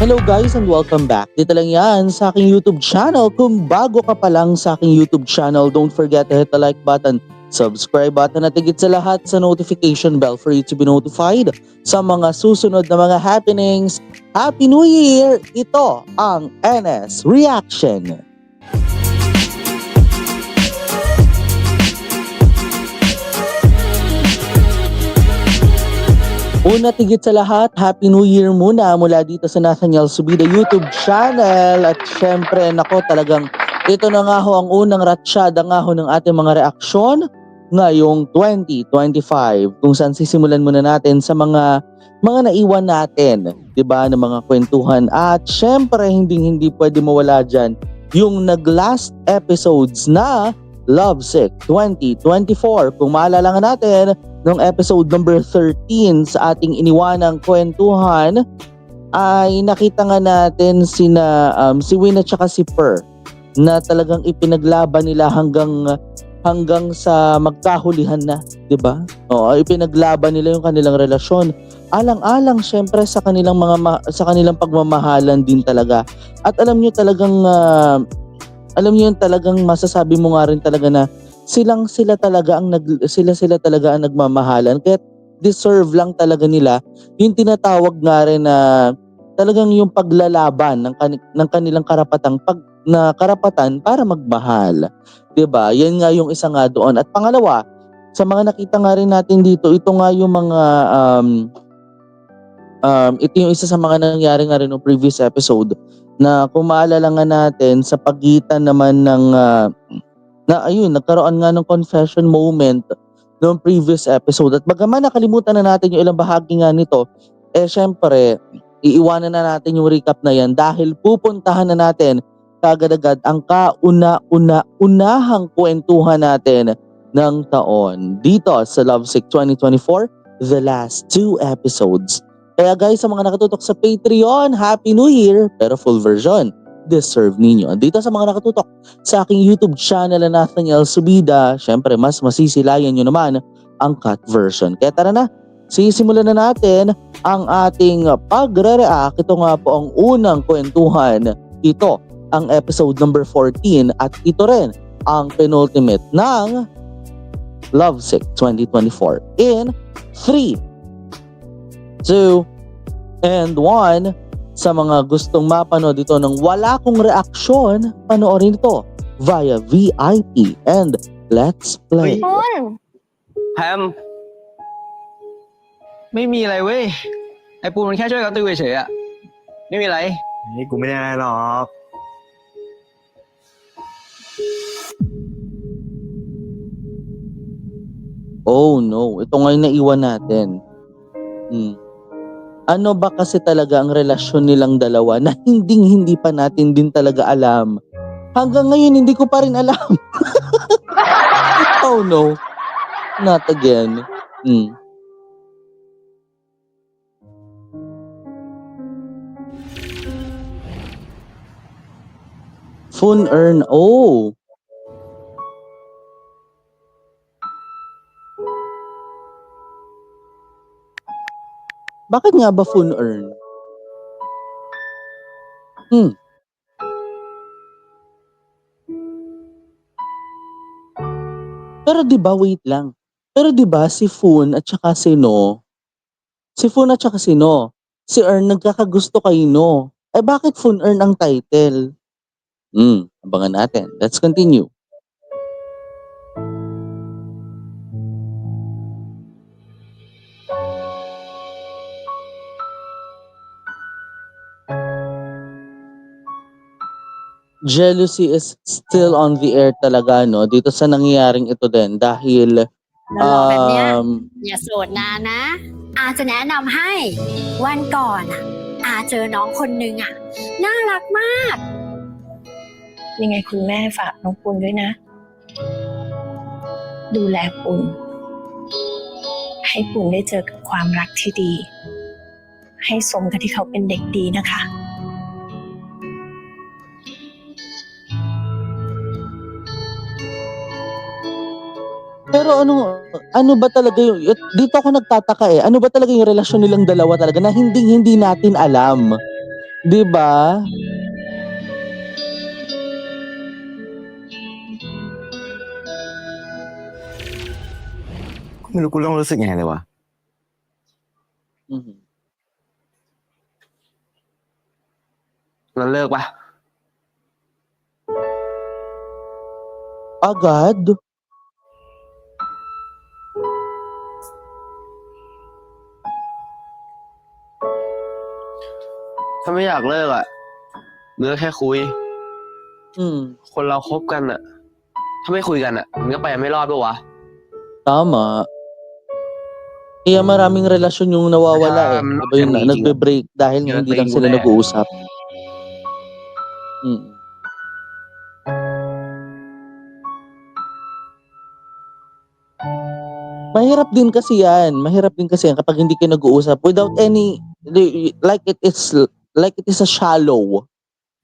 Hello guys and welcome back. Dito lang yan sa aking YouTube channel. Kung bago ka pa lang sa aking YouTube channel, don't forget to hit the like button, subscribe button at higit sa lahat sa notification bell for you to be notified sa mga susunod na mga happenings. Happy New Year! Ito ang NS Reaction. Una tigit sa lahat, Happy New Year muna mula dito sa Nathaniel Subida YouTube channel. At syempre, nako talagang ito na nga ho ang unang ratsyada nga ho ng ating mga reaksyon ngayong 2025. Kung saan sisimulan muna natin sa mga naiwan natin, 'di ba, ng mga kwentuhan. At syempre, hindi pwede mawala diyan yung nag-last episodes na Lovesick 2024. Kung maalala nga natin, nung episode number 13 sa ating iniwanang kwentuhan ay nakita nga natin si Win at saka si Per na talagang ipinaglaban nila hanggang sa magkahulihan na, 'di ba? Oo, ipinaglaban nila yung kanilang relasyon. Alang-alang syempre sa kanilang sa kanilang pagmamahalan din talaga. At alam niyo talagang masasabi mo nga rin talaga na sila talaga ang nagmamahalan, kaya deserve lang talaga nila yung tinatawag nga rin na talagang yung paglalaban ng kanilang karapatan para magmahal, 'di ba? Yan nga yung isa nga doon. At pangalawa, sa mga nakita nga rin natin dito, ito nga yung mga ito yung isa sa mga nangyari nga rin ng previous episode na kung maalala nga natin sa pagitan naman ng na ayun, nagkaroon nga ng confession moment noong previous episode. At bagaman nakalimutan na natin yung ilang bahagi nga nito, syempre, iiwanan na natin yung recap na yan dahil pupuntahan na natin kagad-agad ang unahang kwentuhan natin ng taon dito sa Lovesick 2024, the last 2 episodes. Kaya guys, sa mga nakatutok sa Patreon, Happy New Year! Pero full version, deserve ninyo. Dito sa mga nakatutok sa aking YouTube channel na Nathaniel Subida, syempre mas masisilayan nyo naman ang cut version. Kaya tara na, sisimulan na natin ang ating pagre-react. Ito nga po ang unang kwentuhan. Ito ang episode number 14 at ito rin ang penultimate ng Lovesick 2024. In 3, 2, and 1, sa mga gustong mapanood ito ng wala kong reaksyon, panoorin ito via VIP and let's play. คุณ แพมไม่มีอะไรเว้ย ไอ้ปูนมันแค่ช่วยกันติวเฉยๆอะไม่มีอะไร นี่กูไม่ได้อะไรหรอก Oh no, ito nga yung naiwan natin. Ano ba kasi talaga ang relasyon nilang dalawa na hindi pa natin din talaga alam. Hanggang ngayon hindi ko pa rin alam. Oh no, not again. Phone earn, oh. Bakit nga ba phone earn? Pero 'di ba, wait lang. Pero 'di ba si Foon at saka si No, si Earn nagkakagusto kay No. Eh bakit Foon Earn ang title? Abangan natin. Let's continue. Jealousy is still on the air talaga, no, dito sa nangyayaring ito din dahil แบบเนี้ยอย่าโสดนานนะ อาจะแนะนำให้วันก่อนอ่ะอาเจอน้องคนนึงอ่ะน่ารักมาก ยังไงคุณแม่ฝากน้องปุณด้วยนะ ดูแลปุณให้ปุณได้เจอกับความรักที่ดี ให้สมกับที่เขาเป็นเด็กดีนะคะ Pero ano ba talaga yung dito ako nagtataka ano ba talaga yung relasyon nilang dalawa talaga na hindi natin alam. 'Di ba?ไม่รู้กูต้องรู้สึกยังไงเลยวะ Mhm. เราเลิกปะ Agad? ถ้าไม่อยากเลิกอะเลิกแค่คุย Hmm, คนเราคบกันอะถ้าไม่คุยกันอะมันก็ไปไม่รอดปะวะ tama. Kaya maraming relasyon yung nawawala, eh, Man 'di นอก ba จาก yun นี้ nga, จริงอะ nagbe-break dahil nga เจอ hindi ตีน lang กู sila แน่ nag-uusap. Mm. Mahirap din kasi yan kapag hindi kayo nag-uusap without any like it is a shallow,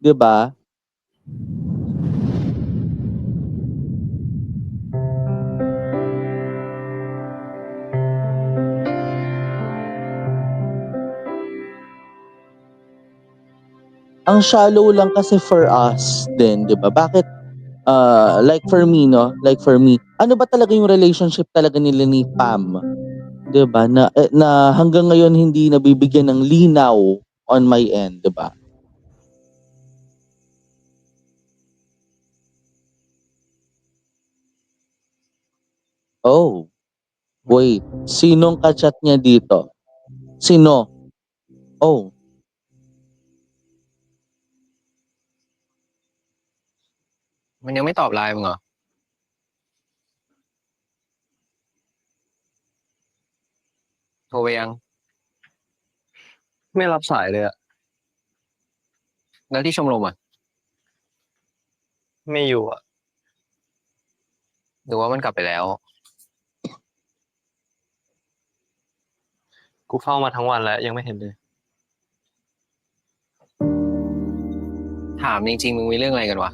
'di ba? Ang shallow lang kasi for us din, 'di ba? Bakit like for me 'no, like for me, ano ba talaga yung relationship talaga nila ni Pam, 'di ba? Na hanggang ngayon hindi nabibigyan ng linaw on my end, 'di ba? Oh, wait. Sinong ka-chat niya dito? Sino? Oh, มันยังไม่ตอบไลน์มึงเหรอ โทรไปยัง ไม่รับสายเลยอะแล้วที่ชมรมอะไม่อยู่อะหรือว่ามันกลับไปแล้ว กูเฝ้ามาทั้งวันแล้วยังไม่เห็นเลย ถามจริงๆมึงมีเรื่องอะไรกันวะ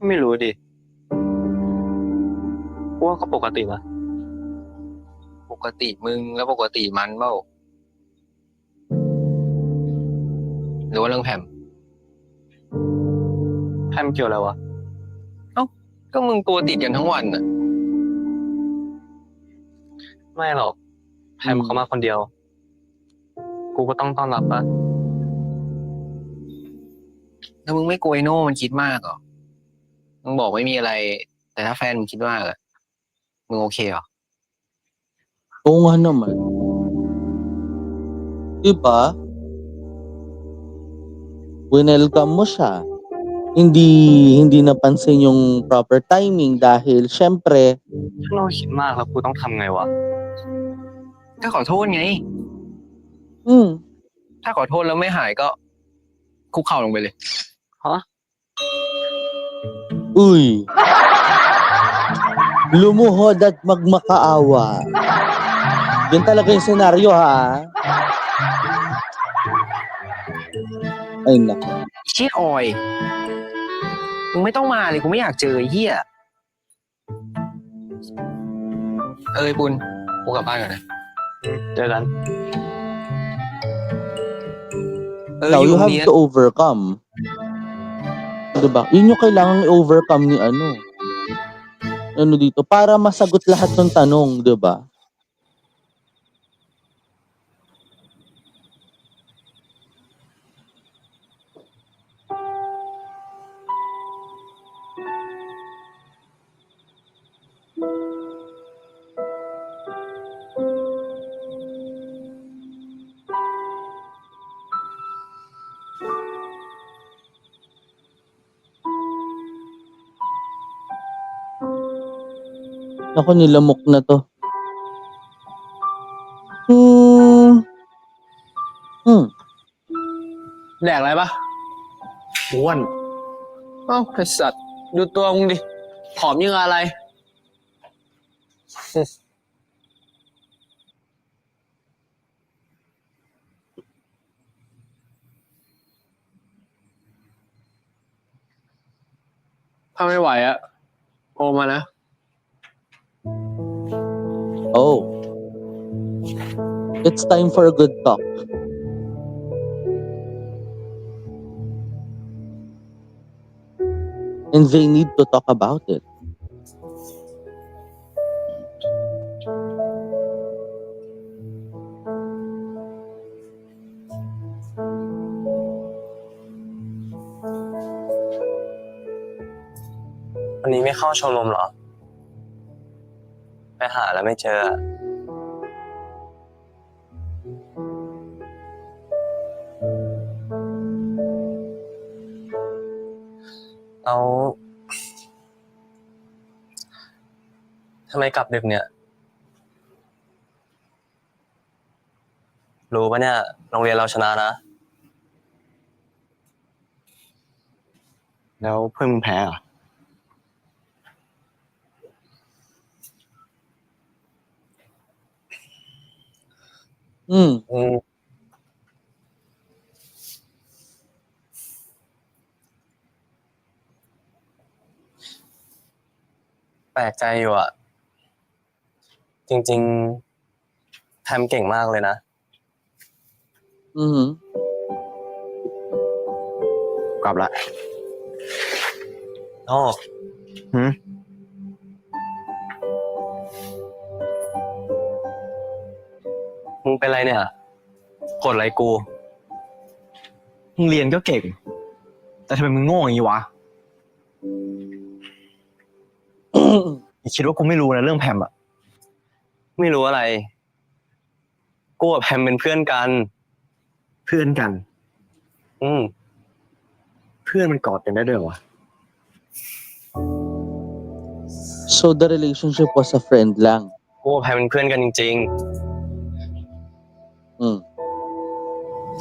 ไม่รู้ดิกูว่าเขาปกตินะปกติมึงแล้วปกติมันเปล่าหรือว่าเรื่องแพมแพมเกี่ยวอะไรวะ เอ้าก็มึงตัวติดกันทั้งวันน่ะ ไม่หรอกแพมเขามาคนเดียว กูก็ต้องต้อนรับปะแล้วมึงไม่กลัวไอ้โน่มันคิดมากเหรอ มึงบอกไม่มีอะไร แต่ถ้าแฟนมึงคิดมากอะมึงโอเคเหรอ oo nga naman. 'Di ba? Winelcome mo siya. Hindi hindi napansin yung proper timing dahil siyempre ถ้าโน่คิดมากแล้วกูต้องทำไงวะ ก็ขอโทษไง hmm, ถ้าขอโทษแล้วไม่หายก็คุกเข่าลงไปเลย ฮะ uy, lumuhod at magmakaawa. Yun talaga yung senaryo, ha? Ay naku. เชี่ยออย มึงไม่ต้องมาเลยกูไม่อยากเจอไอ้เหี้ย ไอ้ปุณกูกลับบ้านก่อนนะ เจอกัน Now, อยู่ you โรง have เรียน to overcome. 'Di ba? Yun yung kailangang i-overcome ni ano dito, para masagot lahat ng tanong, 'di ba? Naku, nilamok na 'to. Hmm, hmm. แดกอะไรปะอ้วน เอ้าไอ้สัตว์ ดูตัวมึงดิ ผอมยังอะไร ท ถ้าไม่ไหวอะโทรมานะ Oh, it's time for a good talk. And they need to talk about it.วันนี้ไม่เข้าชมรมเหรอ ไปหาแล้วไม่เจออะแล้วทำไมกลับดึกเนี่ย รู้ปะเนี่ย โรงเรียนเราชนะนะ แล้วเพื่อนมึงแพ้เหรอ Hmm. แปลกใจอยู่อ่ะ จริงๆแพมเก่งมากเลยนะ Mm-hmm. กลับละโอ้มึงเป็นไรเนี่ยกดอะไรกู มึงเรียนก็เก่ง แต่ทำไมมึงโง่อย่างนี้วะ อย่าคิดว่ากูไม่รู้นะเรื่องแพมอะ ไม่รู้อะไร กูกับแพมเป็นเพื่อนกัน เพื่อนกัน อืม เพื่อนมันกอดกันได้ด้วยเหรอวะ So the relationship was a friend lang. กูกับแพมเป็นเพื่อนกันจริง Mm.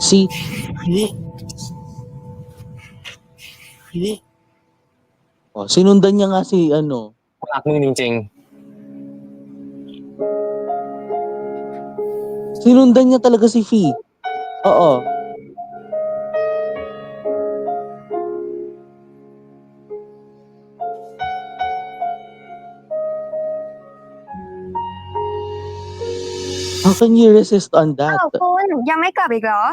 See? Oh, sinundan niya nga si ano. ๆ กูรักมึงจริง Sinundan niya talaga si Fee. Oo. How can you resist on that? อ้าวคุณยังไม่กลับอีกเหรอ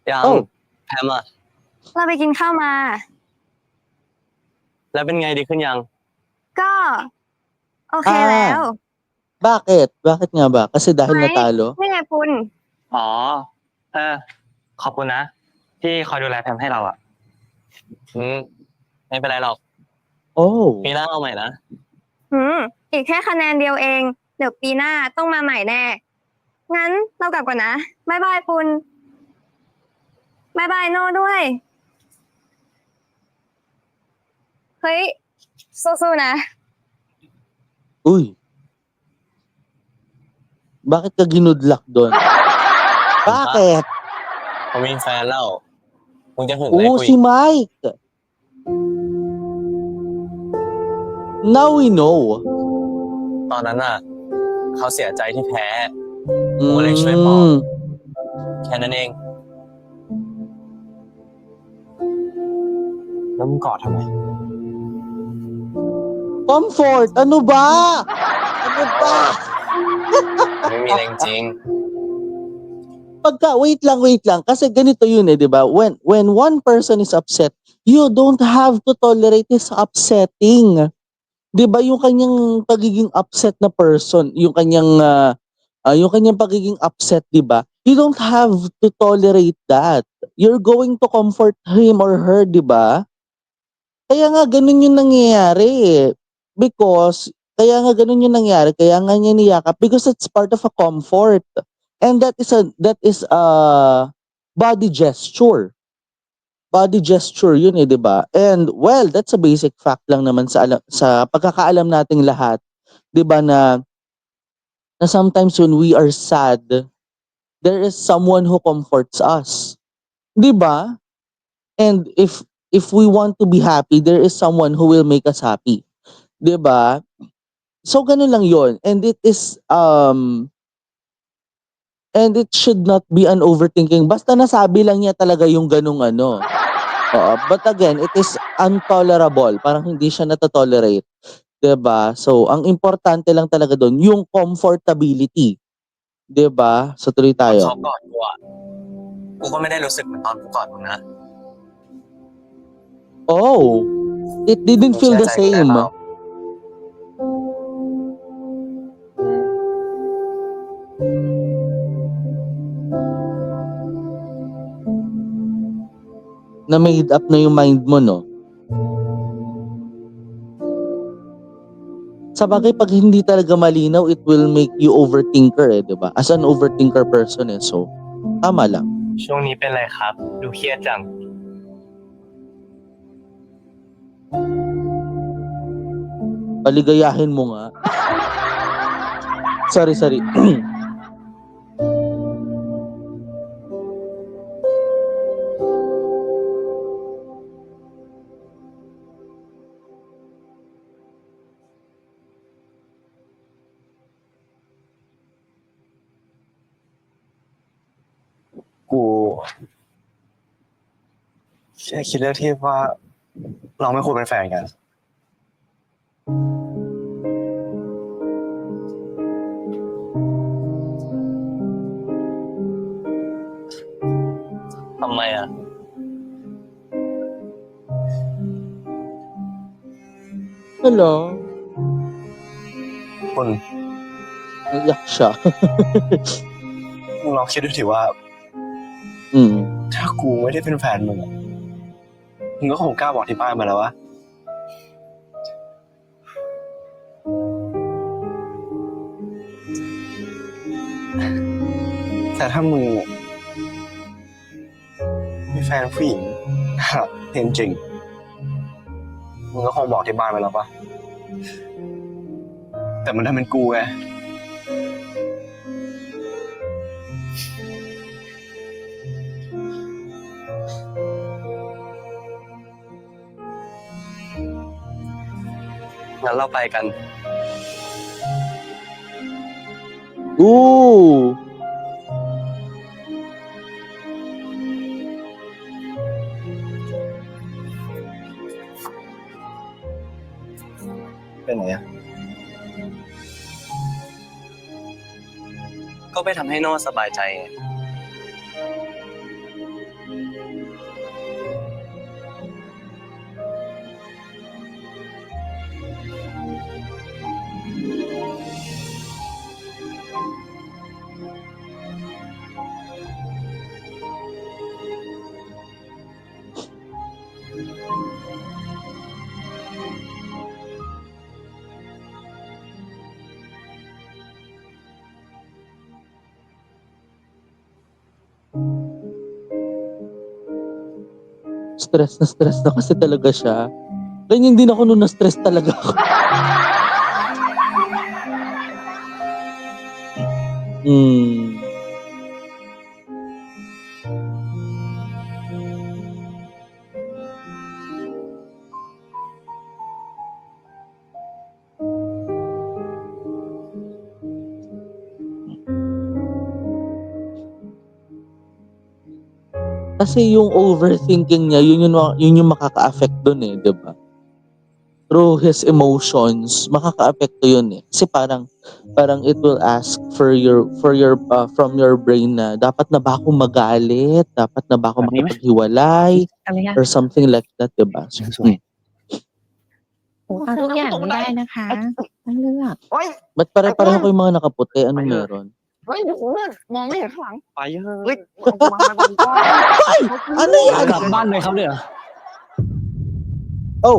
ๆ ยัง โอ้ แพมอะ เราไปกินข้าวมา แล้วเป็นไงดีขึ้นยัง ก็ โอเคแล้ว Bakit? Bakit nga ba? Kasi dahil ไม่ natalo? นี่ไงคุณ อ๋อ ขอบคุณนะ ที่คอยดูแลแพมให้เราอ่ะ ไม่เป็นไรหรอก Oh. ปีหน้าเอาใหม่นะ อีกแค่คะแนนเดียวเอง เดี๋ยวปีหน้าต้องมาใหม่แน่ งั้นเรากลับก่อนนะบ๊ายบายคุณบ๊ายบายโน่ด้วย เฮ้ย สู้ๆนะ Uy. Bakit ka ginudlak doon? Bakit? ผมมีแฟนแล้วมึงจะหึงอะไร Oo, กู si อีก Mike. Now we know. ตอนนั้นน่ะ เขาเสียใจที่แพ้ กูเลยช่วยปลอบ Mm. แค่นั้นเอง แล้วมึงกอดทำไม Comfort! Ano ba? Ano ba? ไม่มีแรงจริง Wait lang. Kasi ganito yun di ba? When one person is upset, you don't have to tolerate his upsetting. Di ba yung kanyang pagiging upset na person, yung kanyang pagiging upset, di ba? You don't have to tolerate that. You're going to comfort him or her, di ba? Kaya nga ganun yung nangyayari eh. Kaya nga niya niyakap because it's part of a comfort. And that is a body gesture. Body gesture yun eh, 'di ba? And well, that's a basic fact lang naman sa pagkakaalam nating lahat, 'di ba na sometimes when we are sad, there is someone who comforts us. 'Di ba? And if we want to be happy, there is someone who will make us happy. 'Di ba? So ganun lang 'yon. And it is And it should not be an overthinking. Basta nasabi lang niya talaga yung ganung ano. Oo. But again, it is intolerable. Parang hindi siya natotolerate. 'Di ba? So, ang importante lang talaga doon, yung comfortability. 'Di ba? So, tuloy ตอน tayo. เขากอดกูอ่ะกูก็ไม่ได้รู้สึกเหมือนตอนกูกอดมึงนะ Oh, it มึ didn't ง feel เชื่อ the ใจกูได้ same. เปล่า Na made up na yung mind mo, no? Sabagay, pag hindi talaga malinaw, it will make you overthinker, eh, 'di ba? As an overthinker person, eh. So, tama lang. ช่วงนี้เป็นไรครับ ดูเครียดจัง Paligayahin mo nga. Sorry.กูแค่คิดเรื่องที่ว่า เราไม่ควรเป็นแฟนกัน ทำไมอ่ะ Hello? คุณ Naiyak siya. มึงลองคิดดูสิว่า Mm. ถ้ากูไม่ได้เป็นแฟนมึงอะมึงก็คงกล้าบอกที่บ้านมาแล้ววะ แต่ถ้ามึงมีแฟนผู้หญิงจริงๆมึงก็คงบอกที่บ้านไปแล้วปะแต่มันทำเป็นกูไงงั้นเราไปกัน Ooh. เป็นไงอะ ก็ไปทำให้โน่สบายใจไง Stress na kasi talaga siya. Ganyan din ako nung na-stress talaga ako. Hmm. Kasi yung overthinking niya, yun yung makaka-affect dun, eh, 'di ba? Through his emotions, makaka-apekto yun, eh. Kasi parang it will ask from your brain na dapat na ba ako magalit? Dapat na ba ako Ano yun? makipaghiwalay? อะไรอะ Or something like that, 'di ba? So, สวย เอาทุกอย่างไม่ได้นะคะต้องเลือก ba't pare-pareho kayong mga nakaputi? Anong meron? เฮ้ยเดี๋ยวเพื่อนมองไม่เห็นข้างหลัง ไปเถอะ เฮ้ยเอากูมาไปก่อนก่อน Ay! Ano yan? กลับบ้านเลยครับเนี่ย Oh!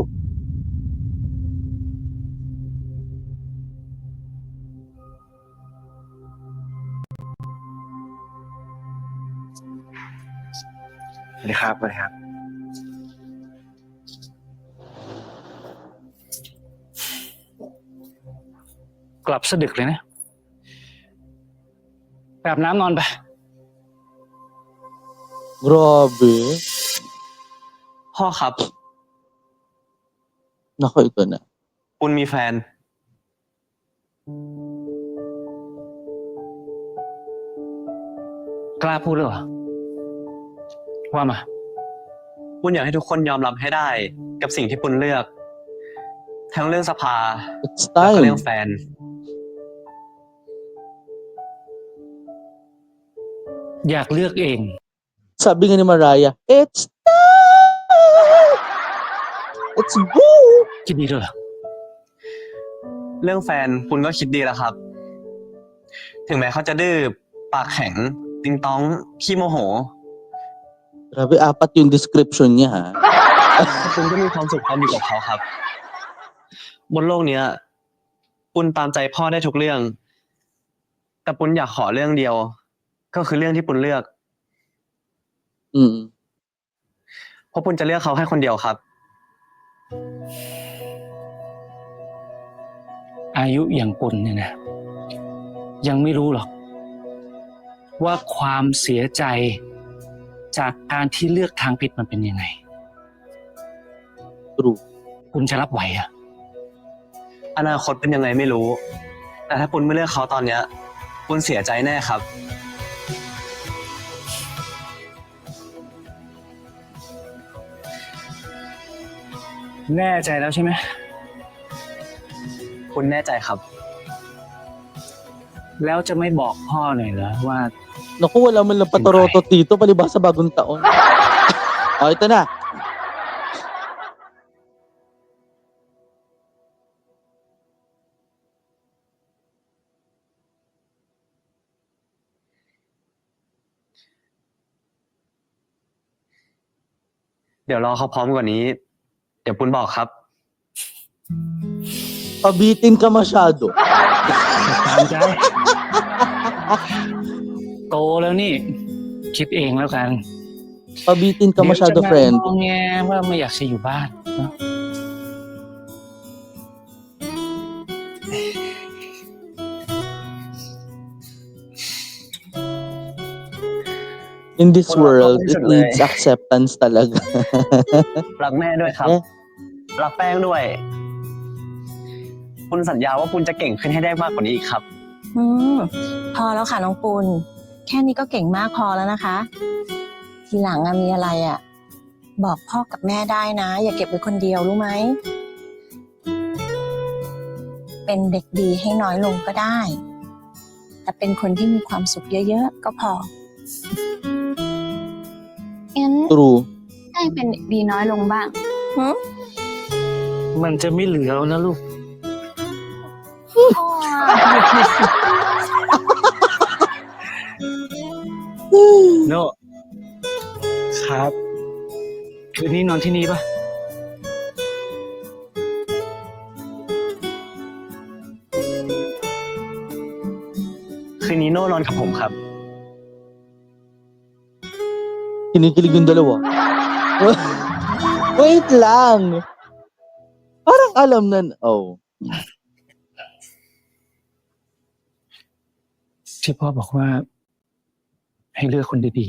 สวัสดีครับสวัสดีครับ กลับสะดึกเลยนะไปอาบน้ำนอนไป Grabe. พ่อครับ Naku, ito na. คุณมีแฟน Ay, กล้าพูดเลยเหรอ ว่ามา ปุณอยากให้ทุกคนยอมรับให้ได้กับสิ่งที่ปุณเลือก ทั้งเรื่องสภา It's แล้วก็ time. เรื่องแฟน อยากเลือกเอง Sabi nga ni Mariah, it's time! It's boo! คิดดีด้วยเหรอ เรื่องแฟนปุณก็คิดดีแล้วครับ ถึงแม้เขาจะดื้อปากแข็ง ติงต้องขี้โมโห Grabe, 4 yung description niya ha. ปุณก็มีความสุขตอนอยู่กับเขาครับ บนโลกเนี้ย ปุณตามใจพ่อได้ทุกเรื่อง แต่ปุณอยากขอเรื่องเดียว ก็คือเรื่องที่ปุณเลือก Mm. เพราะปุณจะเลือกเขาแค่คนเดียวครับ อายุอย่างปุณเนี่ยนะ ยังไม่รู้หรอก ว่าความเสียใจจากการที่เลือกทางผิดมันเป็นยังไง True. คุณจะรับไหวอ่ะ อนาคตเป็นยังไงไม่รู้ แต่ถ้าปุณไม่เลือกเขาตอนเนี้ย ปุณเสียใจแน่ครับ แน่ใจแล้วใช่ไหม ปุณแน่ใจครับ แล้วจะไม่บอกพ่อหน่อยเหรอว่า Naku, wala man lang patorotot dito, palibhasa bagong taon. Oh, ito na. เดี๋ยวรอเขาพร้อมกว่านี้ เดี๋ยวปุณบอกครับ Pabitin ka masyado. ตามใจ โตแล้วนี่ คิดเองแล้วกัน Pabitin ka เดี๋ยว masyado, จะมา friend. งอแงว่าไม่อยากจะอยู่บ้านเนอะ In this Wala world, pa it rin needs acceptance talaga. รักแม่ด้วยครับ เอ๊ะ รักแป้งด้วย ปุณสัญญาว่าปุณจะเก่งขึ้นให้ได้มากกว่านี้อีกครับ อืมพอแล้วค่ะน้องปุณแค่นี้ก็เก่งมากพอแล้วนะคะ ทีหลังอะมีอะไรอะบอกพ่อกับแม่ได้นะ อย่าเก็บไว้คนเดียวรู้ไหม เป็นเด็กดีให้น้อยลงก็ได้ แต่เป็นคนที่มีความสุขเยอะๆก็พอ งั้น True. ให้เป็นเด็กดีน้อยลงบ้าง มันจะไม่เหลือแล้วนะลูก พ่อ โน่ครับ คืนนี้นอนที่นี่ปะ คืนนี้โน่นอนกับผมครับ Kinikilig yung dalawa. Wait lang. Parang alam na. Oh. ที่พ่อบอกว่า ให้เลือกคนดี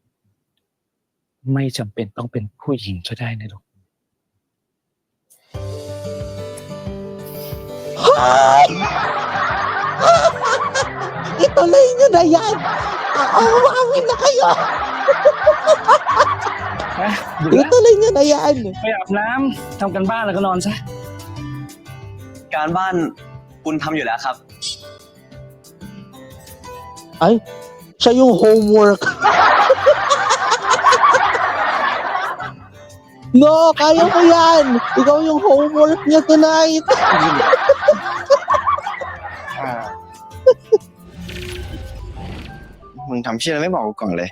ๆ ไม่จำเป็นต้องเป็นผู้หญิงก็ได้นะลูก Ituloy nyo na yan. Umawin na kayo. ดึกแล้ว Ituloy nyo na yan. ไปอาบน้ำทำกันบ้านแล้วก็นอนซะ การบ้านปุณทำอยู่แล้วครับ Ay, siya yung homework. No, kaya mo yan. Ikaw yung homework niya tonight. มึงทำเชี่ยอะไรไม่บอกกูก่อนเลย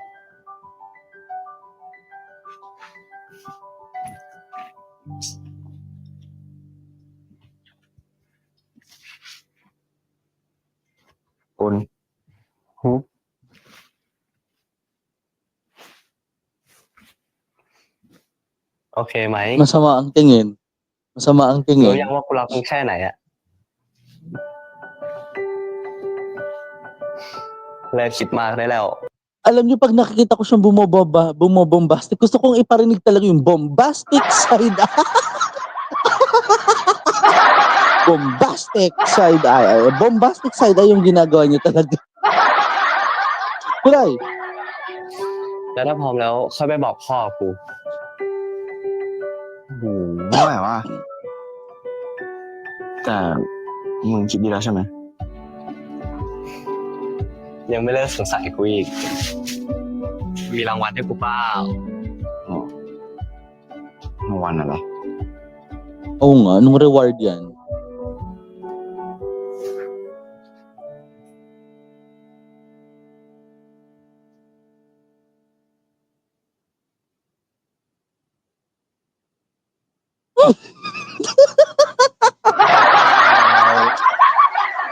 ปุณโอเคไหม Masama ang tingin. Masama ang รู้ tingin. ยังว่ากูรักมึงแค่ไหนอะเลิกคิดมากได้แล้ว Alam niyo, pag nakikita ko siyang bumobombastic, gusto kong iparinig talaga yung bombastic side. Bombastic side eye. Bombastic side eye yung ginagawa niyo talaga. Kulay. แล้วถ้าพร้อมแล้วค่อยไปบอกพ่อกู โอ้โหไม่ไหวว่ะแต่มึงคิดดีแล้วใช่ไหม ยังไม่เลิกสงสัยกูอีก มีรางวัลให้กูเปล่า อ๋อรางวัลอะไร Oo nga, anong reward yan?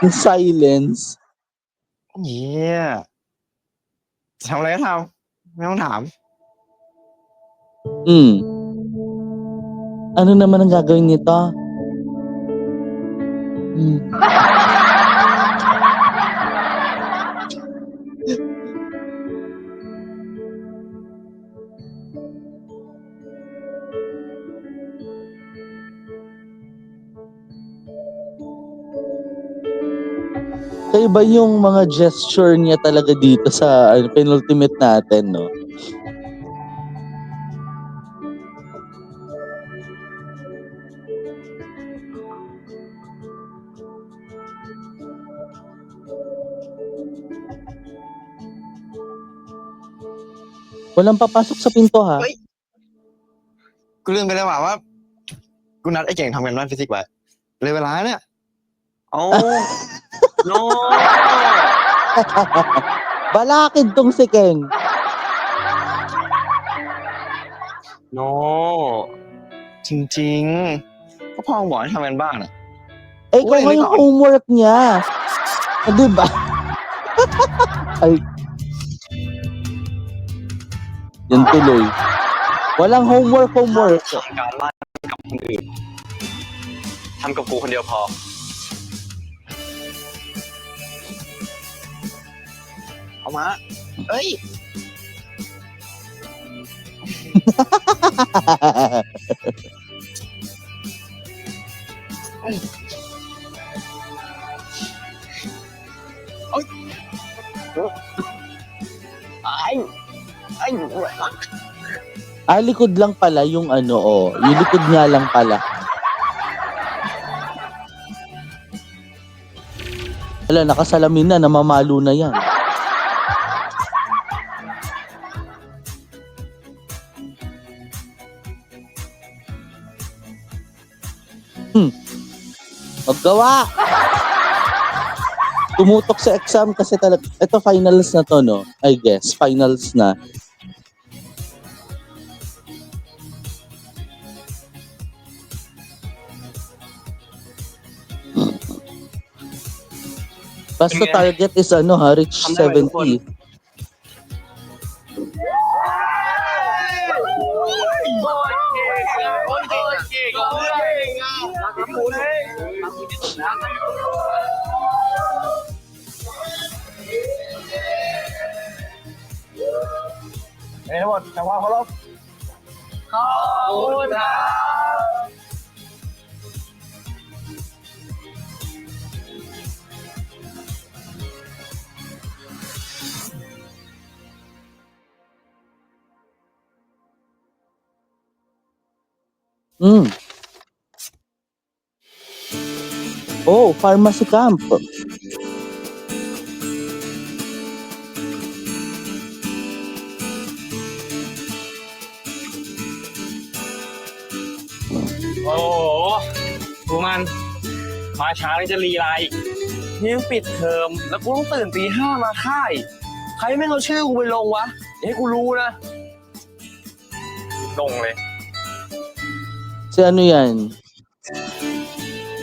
Yung silence. เยี่ยทำอะไรก็ทำไม่ต้องถาม Ano naman ang gagawin nito? Kaiba yung mga gesture niya talaga dito sa penultimate natin, no? Walang papasok sa pinto, ha? กูลืมไปแล้วว่า กูนัดไอ้เก่งทำกันบ้านฟิสิกส์ไว้เลยเวลาเนี่ย โอ้ โน Balakid tong si Keng. โน จริงๆก็พ่อบอกให้ทำกันบ้านอ่ะ Eh, ikaw nga yung homework niya. Ah, diba? Ay. Yan tuloy. Walang homework. ทำการบ้านกับคนอื่น ทำกับกูคนเดียวพอ เอามา เอ้ย Likod lang pala yung ano, oh. Yung likod nga lang pala. Wala, nakasalamin na, namamalo na yan. Maggawa! Tumutok sa exam kasi talaga, ito finals na to, no? I guess, finals na. Basta target is ano ha, reach 70.ทั้งหมดทำความเคารพ ขอบคุณครับ Oh, pharmacy camp. Oh, กูมันมาช้าแล้วจะรีไรนี่ยังปิดเทอมแล้วกูต้องตื่นตีห้ามาค่าย ใครไม่เอาชื่อกูไปลงวะอย่าให้กูรู้นะ ลงเลย Si ano yan?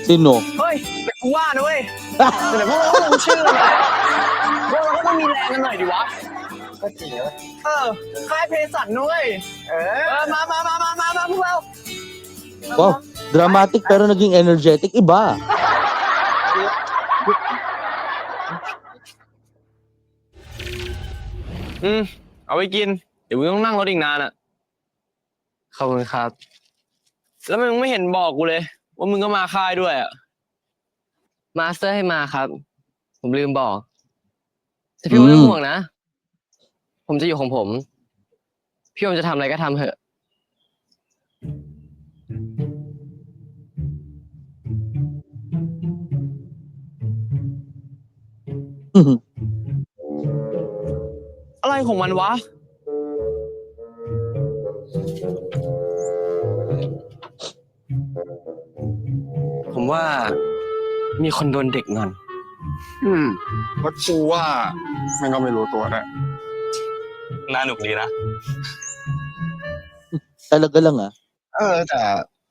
Sino? เฮ้ยแต่กูว่านะเว้ยแต่พวกเราก็ลงชื่อมาพวกเราก็ต้องมีแรงกันหน่อยดิวะ ก็จริงนะ ค่ายเพสัตนะเว้ยมาพวกเรา Wow, dramatic pero naging energetic. Iba. เอาไปกิน เดี๋ยวมึงต้องนั่งรถอีกนานอ่ะ ขอบคุณครับ แล้วมึงไม่เห็นบอกกูเลย ว่ามึงก็มาค่ายด้วยอ่ะ มาสเตอร์ให้มาครับ ผมลืมบอก แต่พี่ไม่ต้องห่วงนะ ผมจะอยู่ของผม พี่โอมจะทำอะไรก็ทำเถอะ อะไรของมันวะ ผมว่ามีคนโดนเด็กงอน ว่ากูว่ามันก็ไม่รู้ตัวนะ น่าหนุกดีนะ Talaga lang ah. แต่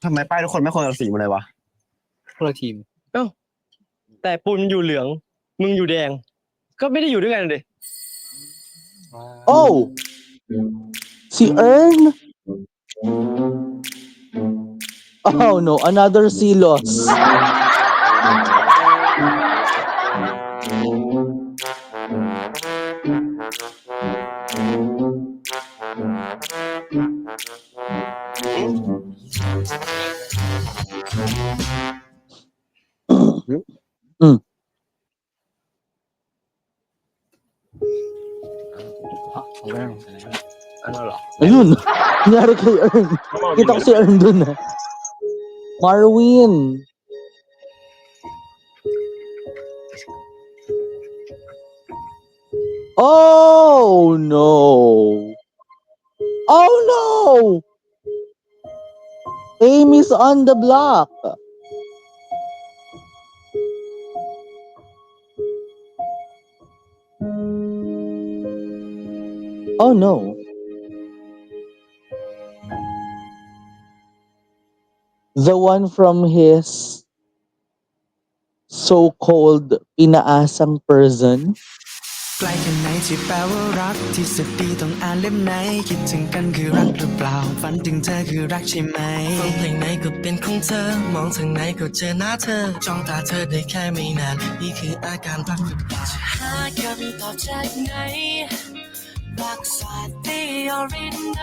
ทำไมป้ายทุกคนไม่คนละสีหมดเลยวะ คนละทีม แต่ปุณอยู่เหลือง มึงอยู่แดง ก็ไม่ได้อยู่ด้วยกันเลย Oh! Si Ern? Oh no, another Silos. Ano lo? Ayun, nangyari kay Ern. Kita ko si Ern dun ah. Marwin. Oh no. Oh no. Amy's on the block. Oh no. The one from his so-called inaasang person. ใกล้แค่ไหนที่แปลว่ารักที่สุดดีต้องอ่านเล่มไหนคิดถึงกันคือรักหรือเปล่าฝันถึงเธอคือรักใช่ไหมฟังเพลงไหนก็เป็นของเธอมองทางไหนก็เจอหน้าเธอจ้องตาเธอได้แค่ไม่นานนี่คืออาการรักหรือเปล่าจะหาคำตอบจากไหนรักสาดีออรินไหน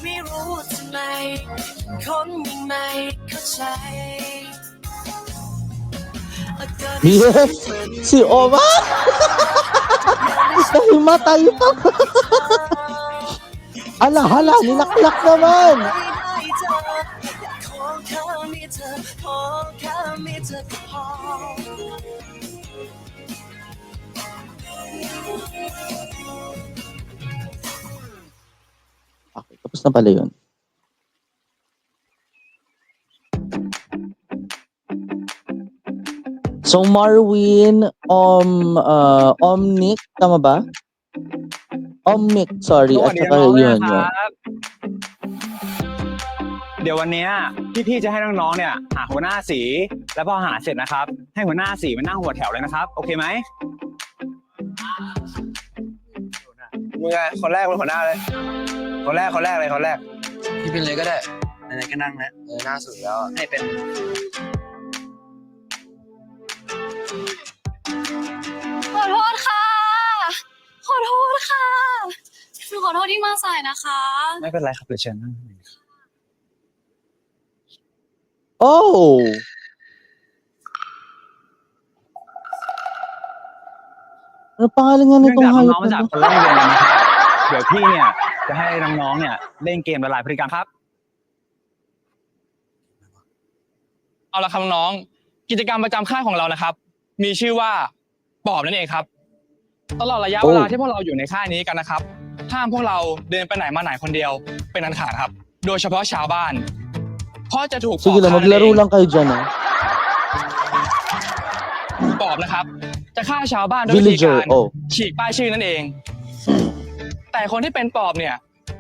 ไม่รู้ทำไมคนยังไม่เข้าใจ Yes, si Oma. Nahimatay pa. Ala, hala, nilaklak naman. Okay, tapos na pala yun. So Marwin, Omnic, tama ba? Omnic, sorry. At saka yun. เดี๋ยววันเนี้ยพี่ๆจะให้น้องๆเนี่ยหาหัวหน้าสี แล้วพอหาเสร็จนะครับ ให้หัวหน้าสีมานั่งหัวแถวเลยนะครับ โอเคไหม มึงไงคนแรกเป็นหัวหน้าเลย คนแรกเลย พี่เป็นเลยก็ได้ไหนๆก็นั่งนะหน้าสุดแล้วให้เป็น ขอโทษค่ะ ขอโทษค่ะหนูขอโทษที่มาสายนะคะ ไม่เป็นไรครับเดี๋ยวเชิญนั่ง Oh! Ano pangalan nga เนื่อง nitong จาก hayop น้องๆมาจาก na คนละโรงเรียนกันนะครับเดี๋ยวพี่เนี่ยจะให้น้องๆเนี่ยเล่นเกมละลายพฤติกรรมครับ เอาละครับน้องๆกิจกรรมประจำค่ายของเรานะครับ มีชื่อว่าปอบนั่นเองครับ ตลอดระยะเวลาที่พวกเราอยู่ในค่ายนี้กันนะครับห้ามพวกเราเดินไปไหนมาไหนคนเดียวเป็นอันขาดครับ โดยเฉพาะชาวบ้าน เพราะจะถูกปอบ Sige lang, ฆ่านั่นเอ maglaro ง lang kayo dyan ah. ปอบนะครับ จะฆ่าชาวบ้านด้วยวิธี Villager, การ oh. ฉีกป้ายชื่อนั่นเอง แต่คนที่เป็นปอบเนี่ย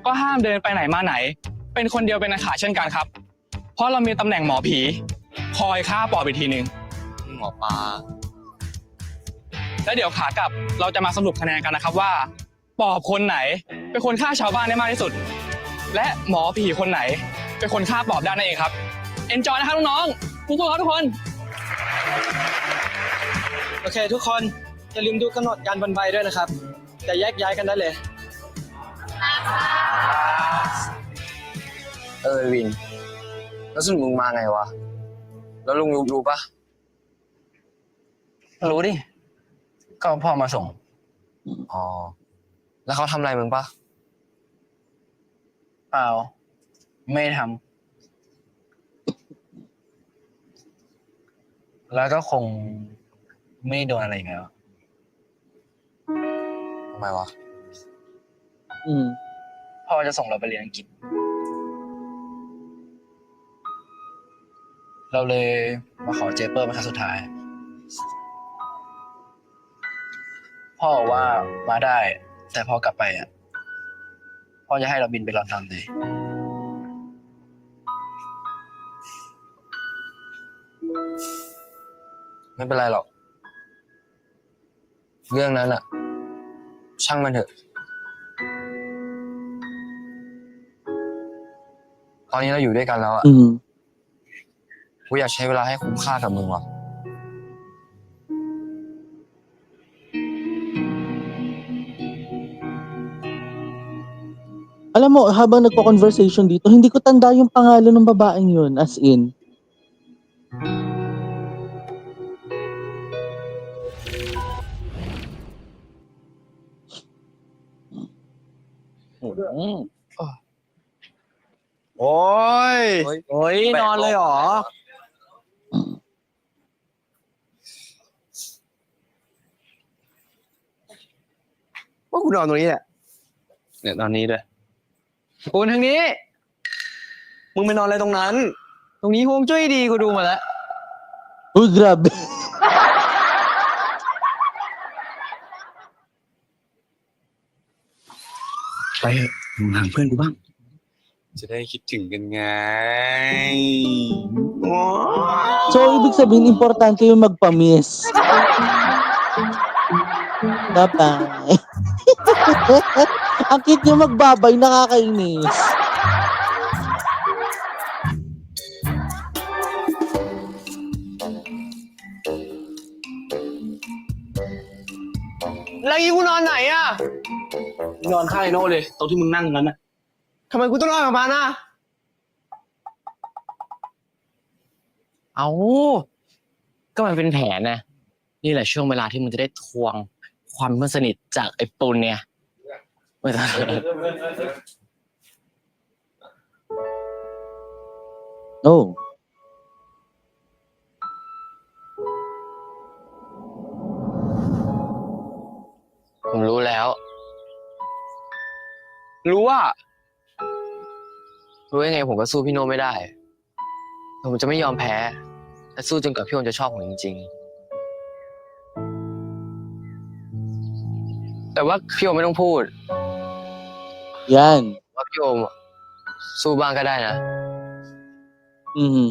ก็ห้ามเดินไปไหนมาไหน เป็นคนเดียวเป็นอันขาดเช่นกันครับ เพราะเรามีตำแหน่งหมอผีคอยฆ่าปอบอีกทีหนึ่ง หมอปลา แล้วเดี๋ยวขากลับเราจะมาสรุปคะแนนกันนะครับว่าปอบคนไหนเป็นคนฆ่าชาวบ้านได้มากที่สุด และหมอผีคนไหนเป็นคนฆ่าปอบได้นั่นเองครับ Enjoy นะครับน้องๆสู้ๆครับทุกคน โอเคทุกคนอย่าลืมดูกำหนดการบนใบด้วยนะครับจะแยกย้ายกันได้เลย วิน แล้วสรุปมึงมาไงวะ แล้วลุงรู้ปะรู้ดิ ก็พ่อมาส่ง อ๋อ แล้วเขาทำอะไรมึงปะ เปล่า ไม่ทำแล้วก็คงไม่โดนอะไรอีกแล้ว ทำไมวะ อืม พ่อจะส่งเราไปเรียนอังกฤษ เราเลยมาขอเจเปอร์เป็นครั้งสุดท้าย พ่อว่ามาได้ แต่พอกลับไปอ่ะ พ่อจะให้เราบินไปลอนดอนเลย ไม่เป็นไรหรอก เรื่องนั้นอะช่างมันเถอะ ตอนนี้เราอยู่ด้วยกันแล้วอะ อืม กูอยากใช้เวลาให้คุ้มค่ากับมึงว่ะ Alam mo, habang nagko-conversation dito, hindi ko tanda yung pangalan ng babaeng yun, as in. Mm. โอ้ย โอ้ยนอนเลยเหรอ ว่ากูนอนตรงนี้แหละ เนี่ยตอนนี้ด้วย คุณทางนี้ มึงไปนอนอะไรตรงนั้น ตรงนี้ฮวงจุ้ยดีกูดูมาแล้ว Uy, grabe. ไปเถอะมึงห่างเพื่อนกูบ้าง จะได้คิดถึงกันไง So, ibig sabihin, importante yung magpa-miss. Bye-bye. Ang cute yung magbabay, nakakainis. Lagi กูนอนไหนอะ นอนข้างไอ้โน่เลยตรงที่มึงนั่งนั้นน่ะ ทำไมกูต้องนอนกับมันอะ เอาก็มันเป็นแผนนะ นี่แหละช่วงเวลาที่มึงจะได้ทวงความเพื่อนสนิทจากไอ้ปุนเนี่ยไม่ต้อง Oh. ผมรู้แล้ว รู้ว่า รู้ยังไงผมก็สู้พี่โนไม่ได้แต่ผมจะไม่ยอมแพ้และสู้จนกว่าพี่โนจะชอบผมจริงๆ แต่ว่าพี่โอไม่ต้องพูด Yan. ว่าพี่โอมสู้บ้างก็ได้นะ Mhm.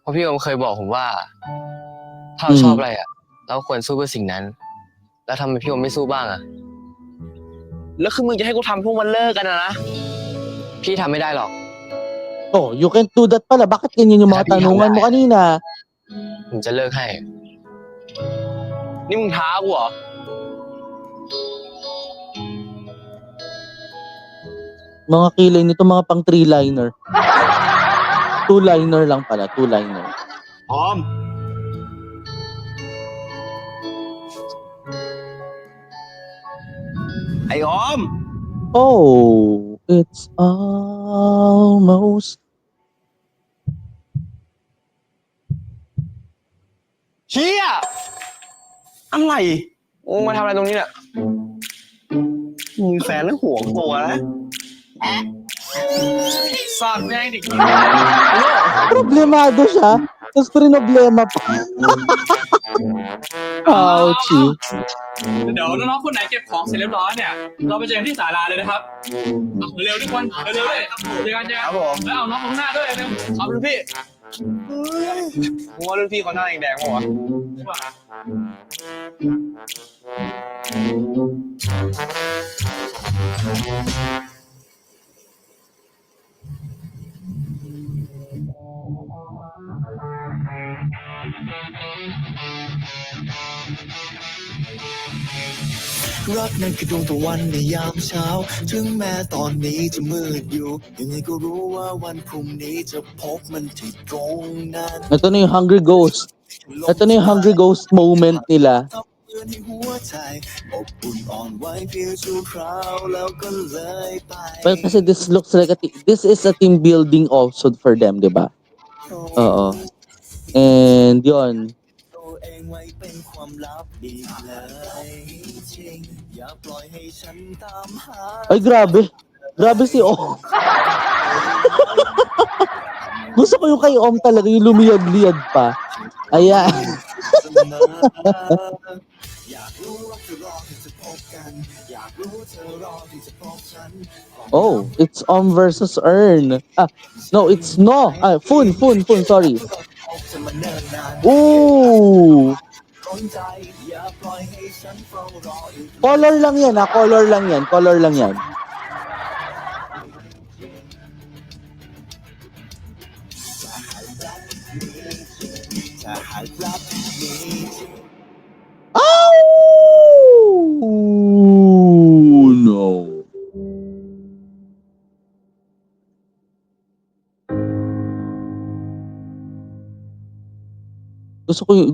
เพราะพี่โอมเคยบอกผมว่า ถ้าเราชอบอะไรอ่ะ เราควรสู้เพื่อสิ่งนั้น แล้วทำไมพี่โอมไม่สู้บ้างอ่ะ แล้วคือมึงจะให้กูทำพวกมันเลิกกันนะ พี่ทำไม่ได้หรอก Oh, you can't do that pala. Bakit ganyan yung mga tanungan mo kanina? ผมจะเลิกให้ นี่มึงท้ากูเหรอ Mga kilay nito, mga pang 3-liner. 2-liner lang pala, 2-liner. ออม ไอ้ออม Oh, it's almost. เชี่ย อะไรมึงมาทำอะไรตรงนี้เนี่ยมึงมีแฟนแล้วห่วงตัวนะ สัตว์แม่งดิ Problemado siya. Tapos problema pa. Ouchie. เดี๋ยวน้องๆคนไหนเก็บของเสร็จเรียบร้อยเนี่ย เราไปเจอกันที่ศาลาเลยนะครับเร็วทุกคนเร็วเลยเจอกันครับผมแล้วเอาน้องข้างหน้าด้วยเร็วเอารุ่นพี่ มึงว่ารุ่นพี่เขาหน้าแดงๆปะวะ รักนั้นคือดวงตะวันในยามเช้า ถึงแม้ตอนนี้จะมืดอยู่ยังไงก็รู้ว่าวันพรุ่งนี้จะพบมันที่ตรงนั้น Ito na yung Hungry Ghost. Ito na yung Hungry Ghost moment nila. นให้หัวใจอบอุ่นอ่อนไหวเพียงชั่วคราวแล้วก็เลยไป Well, kasi this looks like this is a team building also for them, di ba? Oo. And yun. ตัวเองไว้เป็นความลับอีกเลยจริงอย่าปล่อยให้ฉันตามหา Ay, grabe. Grabe si Om. Gusto ko yung kay Om talaga, yung lumiyad-liyad pa. Ayan. อยากรู้ว่าเธอรอที่จะพบกันอยากรู้เธอรอที่จะพบฉัน Oh, it's Om versus Ern. No, it's no. Fun, sorry. จะมาเนิ่นนาน Ooh. ร้อนใจอย่าปล่อยให้ฉันเฝ้ารออยู่ Color lang yan, color lang yan. Color lang yan. ถ้าหากรักมี Oh, no.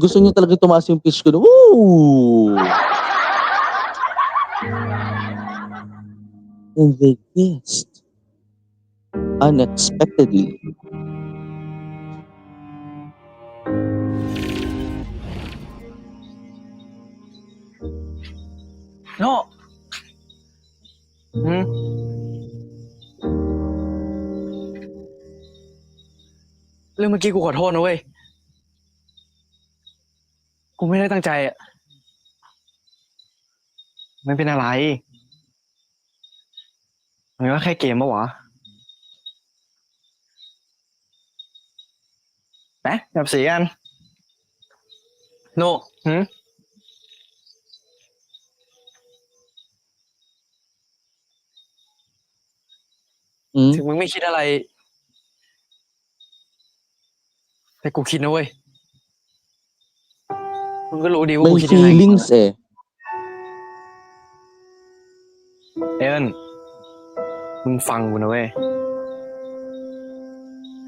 Gusto niyo talaga tumaas yung pitch ko. Ooh. And they kissed unexpectedly. No. เรื่องเมื่อกี้กูขอโทษนะเว้ย กูไม่ได้ตั้งใจอ่ะ ไม่เป็นอะไร มันก็แค่เกมปะวะไหนแบบสีกัน โน่ถึงมึงไม่คิดอะไร แต่กูคิดนะเว้ย มึงก็รู้ดีว่า May กูคิดยังไง feelings eh. เอิ้นมึงฟังกูนะเว้ย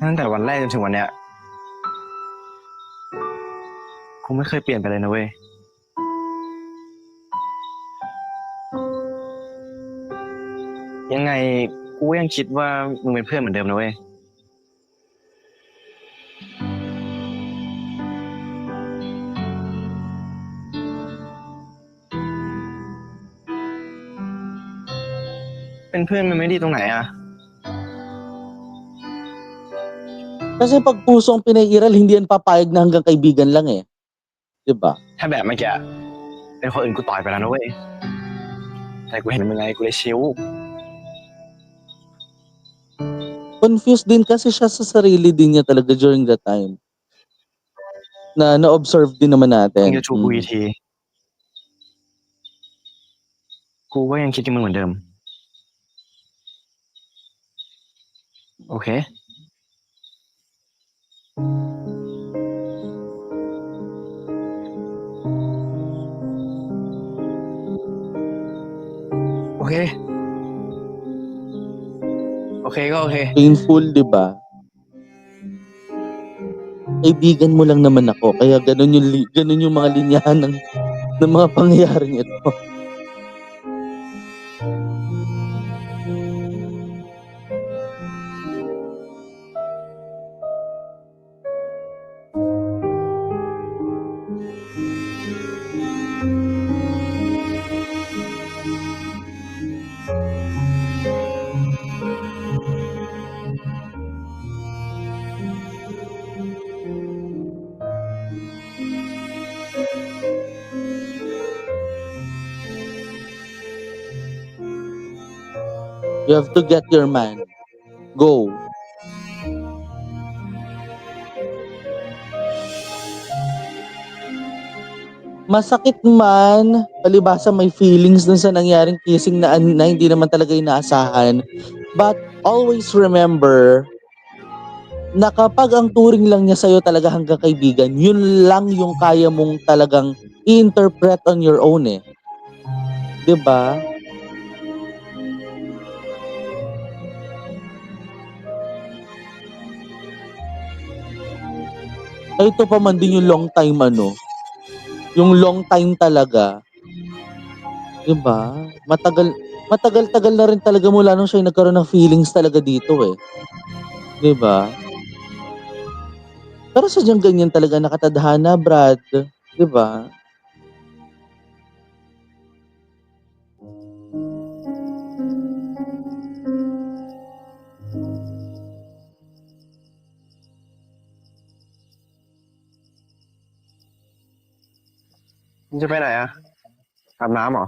ตั้งแต่วันแรกจนถึงวันเนี้ย กูไม่เคยเปลี่ยนไปเลยนะเว้ย ยังไงกูก็ยังคิดว่ามึงเป็นเพื่อนเหมือนเดิมนะเว้ย เป็นเพื่อนมันไม่ดีตรงไหนอ่ะ Kasi pag pusong pinairal, hindi yan papayag na hanggang kaibigan lang eh. Diba? ถ้าแบบเมื่อกี้เป็นคนอื่นกูต่อยไปแล้วนะเว้ย แต่กูเห็นมึงไงกูเลยชิว Confused din kasi siya sa sarili din niya talaga during that time. Na-observe din naman มึง natin. จะชูกูอีกที กูก็ยังคิดกับมึงเหมือนเดิม โอเค โอเค โอเคก็โอเค Painful, diba? Kaibigan mo lang naman ako. Kaya ganun yung mga linyahan ng mga pangyayaring ito. You have to get your man. Go. Masakit man, palibasa may feelings dun sa nangyaring kissing na hindi naman talaga inaasahan. But always remember na kapag ang turing lang niya sa'yo talaga hanggang kaibigan, yun lang yung kaya mong talagang i-interpret on your own eh. 'Di ba? Ay, ito pa man din yung long time yung long time talaga. 'Di ba? Matagal-tagal na rin talaga mula nung siya yung nagkaroon ng feelings talaga dito eh. 'Di ba? Pero sadyang ganyan talaga nakatadhana, Brad. 'Di ba?มึงจะไปไหนอ่ะอาบน้ำเหรอ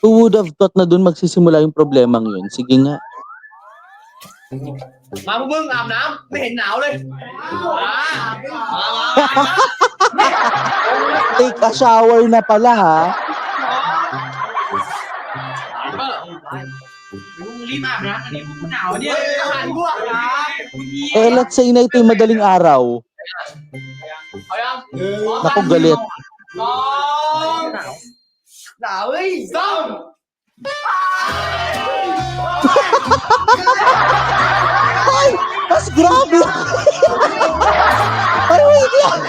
Who would have thought na dun magsisimula yung problemang yun? Sige nga. มาพวกมึงอาบน้ำไม่เห็นหนาวเลย Take a shower na pala ha. รีบอาบน้ำอันนี้กูหนาวเนี่ยอาหารพวกนะ Eh, let's say na ito yung madaling araw. เอายัง Naku, galit. สองหนาวเฮ้ยส้ม Ay! Mas grabe! Ay, wait lang!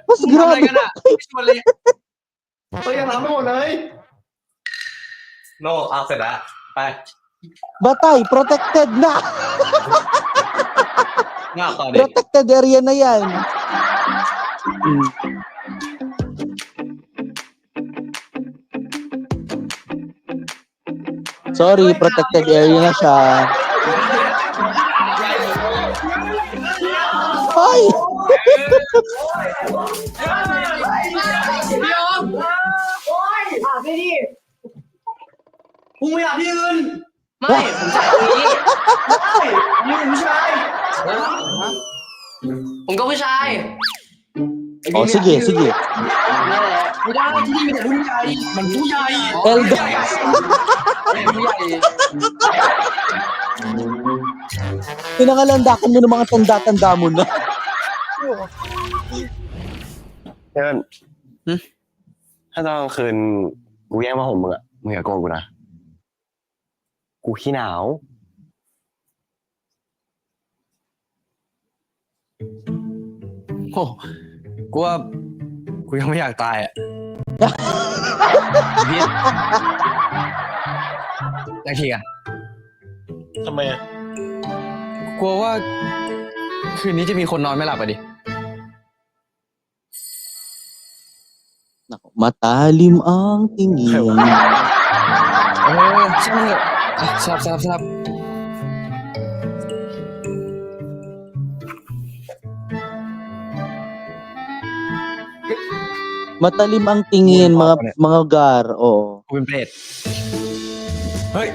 Mas grabe! ชวนเลย เฮ้ยยังทำไม่หมดเลย โน่เอาเสร็จแล้ว ไป Batay, protected na! งาต่อดิ Protected area na yan. Sorry, protected area na siya. Ay! พี่ยอมโอ้ยอาบไม่ดีกูไม่อาบที่อื่นไม่ผมใส่ตรงนี้ไม่นี่เป็นผู้ชายผมก็ผู้ชาย Oh, sige, sige. นั่นแหละไม่ได้ที่นี่มีแต่ผู้ใหญ่มันผู้ใหญ่ Elder. ผู้ใหญ่ Pinangalandakan mo ng mga tanda-tanda mo na. เพื่อนถ้าตอนกลางคืนกูแย่งผ้าห่มมึงอ่ะ มึงอย่าโกงกูนะ กูขี้หนาว โอ้กูว่ากูยังไม่อยากตายอ่ะพี่อยากทีอ่ะ ทำไมอ่ะ กลัวว่าคืนนี้จะมีคนนอนไม่หลับอ่ะดิ Naku, matalim ang tingin. ช่างมันเถอะอ่ะสลับ Matalim ang tingin, mga gar. Oo. กูเป็นเปรตเฮ้ย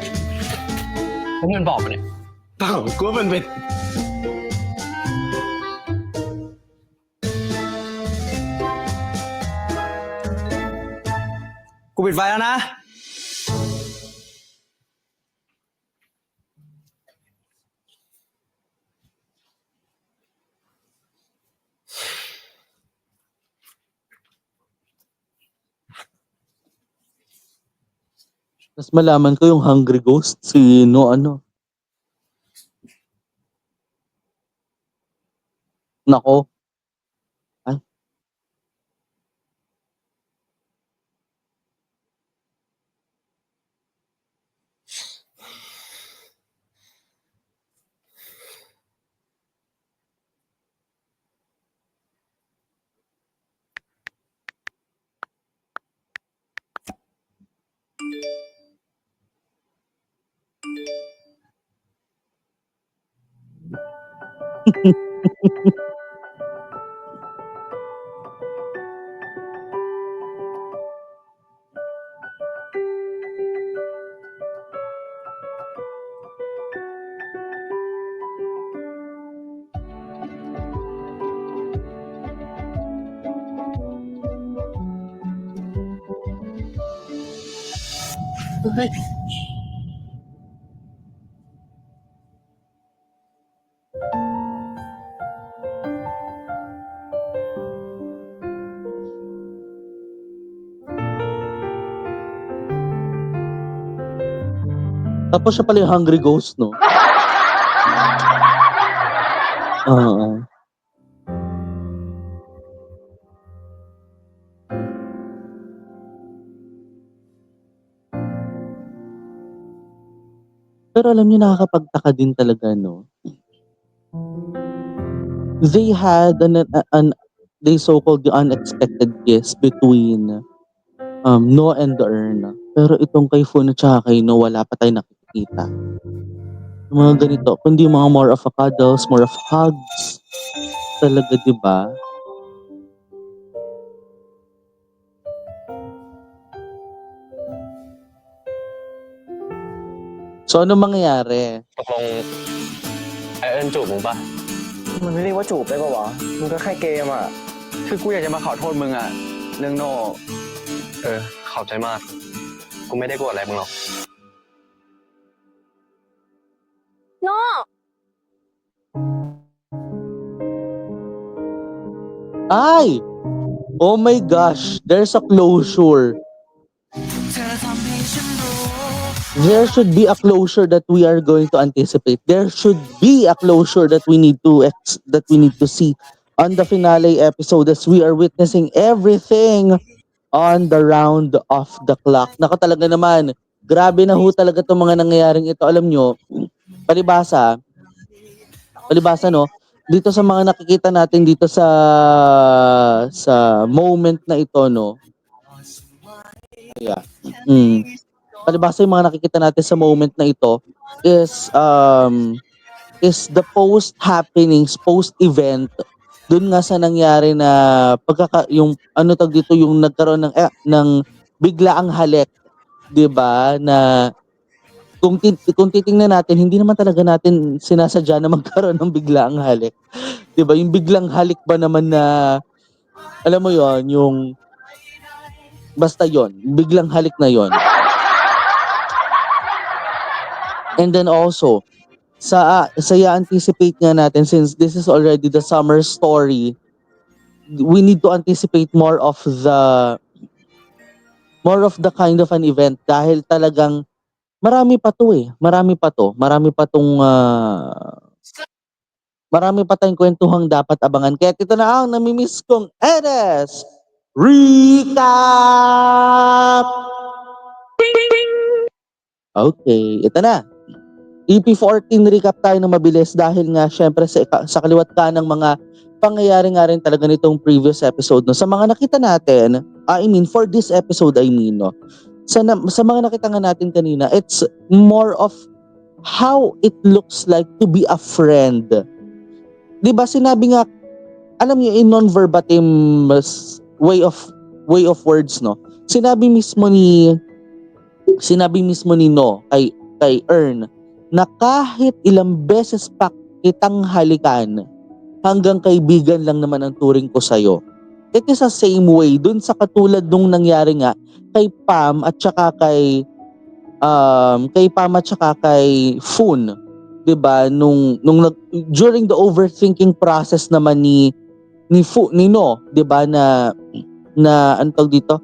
มึงเป็นปอบปะเนี่ย เปล่ากูว่ามันเป็น กูปิดไฟแล้วนะ Tapos malaman ko yung Hungry Ghost, sino, ano. Nako. Ay. Tapos siya pala yung hungry ghost, no? Oo. Pero alam niyo, nakakapagtaka din talaga, no? They had they so-called the unexpected kiss between No and the Earn. Pero itong kay Fun at saka kay No, wala pa tayong nakikita. Yung mga ganito, kundi mga more of a cuddles, more of hugs. Talaga, di ba? So, ano mangyayari? ตกลงไอเอิญจูบมึงปะ มันไม่เรียกว่าจูบได้ปะวะมันก็แค่เกมอ่ะ คือกูอยากจะมาขอโทษมึงอะเรื่องโน่ ขอบใจมาก กูไม่ได้โกรธอะไรมึงหรอก โน่ Ay! Oh my gosh, there's a closure. There should be a closure that we are going to anticipate. There should be a closure that we need to see on the finale episode as we are witnessing everything on the round of the clock. Nako, talaga naman, grabe na ho talaga itong mga nangyayaring ito. Alam nyo, palibasa no, dito sa mga nakikita natin dito sa moment na ito, no. Yeah. Palibasa yung mga nakikita natin sa moment na ito is the post happenings, post event dun nga sa nangyari na yung ano tag dito, yung nagkaroon ng biglaang halik, 'di ba? Na kung titingnan natin, hindi naman talaga natin sinasadya na magkaroon ng biglaang halik. 'Di ba? Yung biglang halik ba naman na alam mo 'yon, yung basta 'yon, biglang halik na 'yon. And then also, sa anticipate nga natin, since this is already the summer story, we need to anticipate more of the kind of an event dahil talagang marami pa tayong kwentuhang dapat abangan. Kaya ito na ang namimiss kong NS Recap! Okay, ito na. EP14 recap tayo ng mabilis dahil nga syempre sa kaliwat ka ng mga pangyayari nga rin talaga nitong previous episode, no. Sa mga nakita natin, for this episode, no. Sa mga nakita nga natin kanina, it's more of how it looks like to be a friend. 'Di ba sinabi nga, alam niyo, in non-verbatim way of words, no. Sinabi mismo ni No kay Earn na kahit ilang beses pa kitang halikan, hanggang kaibigan lang naman ang turing ko sa'yo. It is the same way dun sa katulad nung nangyari nga kay Pam at saka kay Fun, 'di ba? During the overthinking process naman ni No, 'di ba, na ano tawag dito?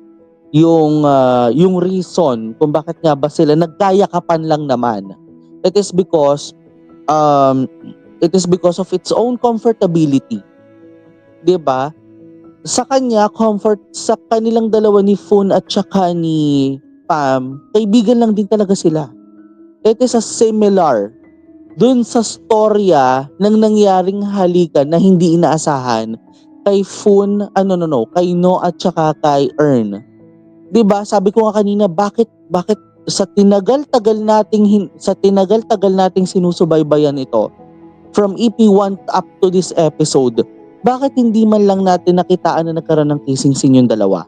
Yung reason kung bakit nga ba sila nagkayakapan lang naman. It is because of its own comfortability. 'Di ba? Sa kanilang dalawa ni Fun at saka ni Pam, kaibigan lang din talaga sila. It is a similar dun sa storya ng nangyaring halikan na hindi inaasahan kay kay No at saka kay Earn. 'Di ba? Sabi ko nga kanina, bakit sa tinagal-tagal nating sinusubaybayan ito from EP1 up to this episode, bakit hindi man lang natin nakitaan na nagkaroon ng kissing scene yung dalawa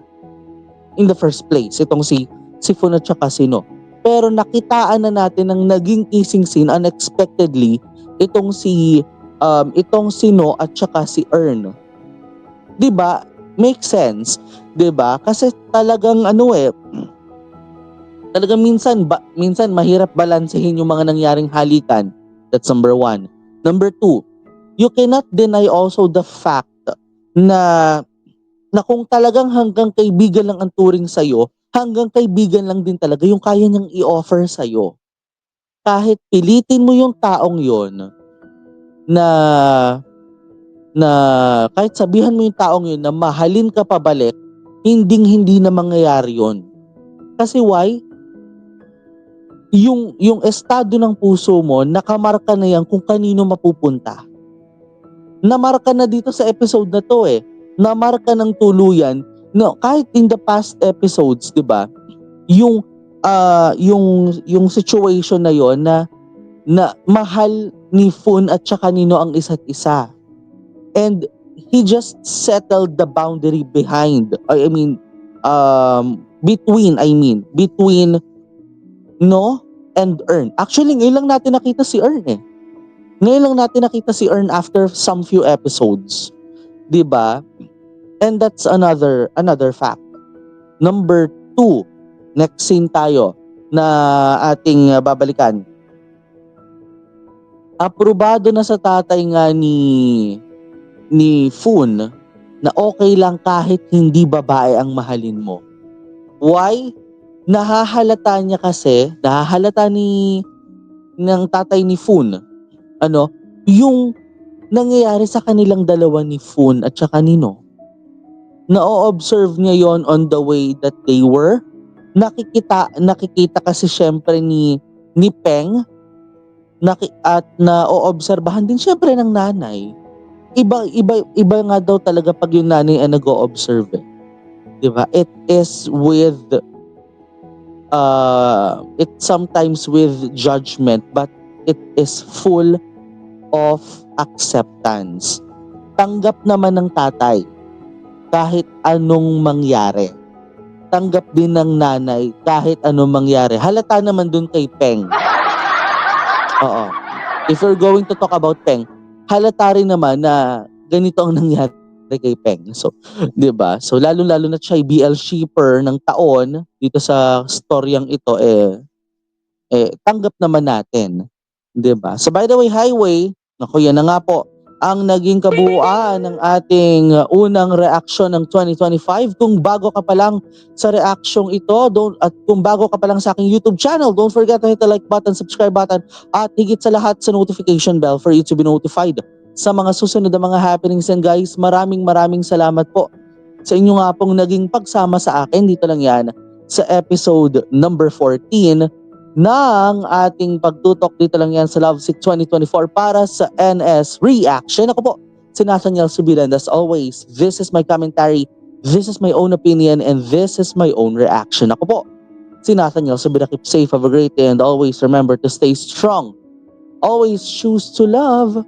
in the first place, itong si Fun at saka si No. Pero nakitaan na natin ng naging kissing scene unexpectedly itong si No at saka si Earn. 'Di ba? Make sense, 'di ba? Kasi talagang Talagang minsan mahirap balansehin yung mga nangyaring halikan. That's number 1. Number 2, you cannot deny also the fact na kung talagang hanggang kaibigan lang ang turing sa'yo, hanggang kaibigan lang din talaga yung kaya niyang i-offer sa'yo. Kahit pilitin mo yung taong yon na kahit sabihan mo yung taong yun na mahalin ka pabalik, hindi na mangyayari yun. Kasi why? Yung estado ng puso mo, nakamarka na yan kung kanino mapupunta. Namarka na dito sa episode na to eh. Namarka ng tuluyan. No, kahit in the past episodes, 'di ba? Yung situation na yon na mahal ni Fun at saka Nino ang isa't isa. And he just settled the boundary between No and Ern. Actually, ngayon lang natin nakita si Ern eh. Ngayon lang natin nakita si Ern after some few episodes. 'Di ba? And that's another fact. Number 2, next scene tayo na ating babalikan. Aprobado na sa tatay nga ni Fun na okay lang kahit hindi babae ang mahalin mo. Why? Nahahalata ng tatay ni Fun, yung nangyayari sa kanilang dalawa ni Fun at saka Nino. Na-observe niya yon on the way that they were. Nakikita kasi syempre ni Peng at na-oobserbahan din syempre ng nanay. Iba nga daw talaga pag yung nanay ay nag-o-observe. Diba? It is sometimes with judgment, but it is full of acceptance. Tanggap naman ng tatay kahit anong mangyari. Tanggap din ng nanay kahit anong mangyari. Halata naman dun kay Peng. Oo. If we're going to talk about Peng, halata rin naman na ganito ang nangyari kay Peng. So, 'di ba? So lalo-lalo na siya BL shipper ng taon dito sa storyang ito tanggap naman natin, 'di ba? So by the way, Highway, naku, yan na nga po ang naging kabuuan ng ating unang reaction ng 2025. Kung bago ka pa lang sa reaction'ng ito, at kung bago ka pa lang sa aking YouTube channel, don't forget to hit the like button, subscribe button, at higit sa lahat sa notification bell for you to be notified sa mga susunod na mga happenings. And guys, maraming salamat po sa inyo nga pong naging pagsama sa akin. Dito lang yan sa episode number 14 ng ating pagtutok. Dito lang yan sa Lovesick 2024 para sa NS Reaction. Ako po, si Nathaniel Subira, and as always, this is my commentary, this is my own opinion, and this is my own reaction. Ako po, si Nathaniel Subira. Keep safe, have a great day, and always remember to stay strong. Always choose to love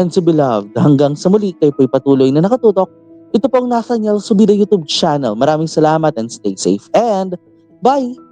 and to be loved. Hanggang sa muli, kayo po'y patuloy na nakatutok. Ito pong Nathaniel Subira YouTube channel. Maraming salamat and stay safe and bye!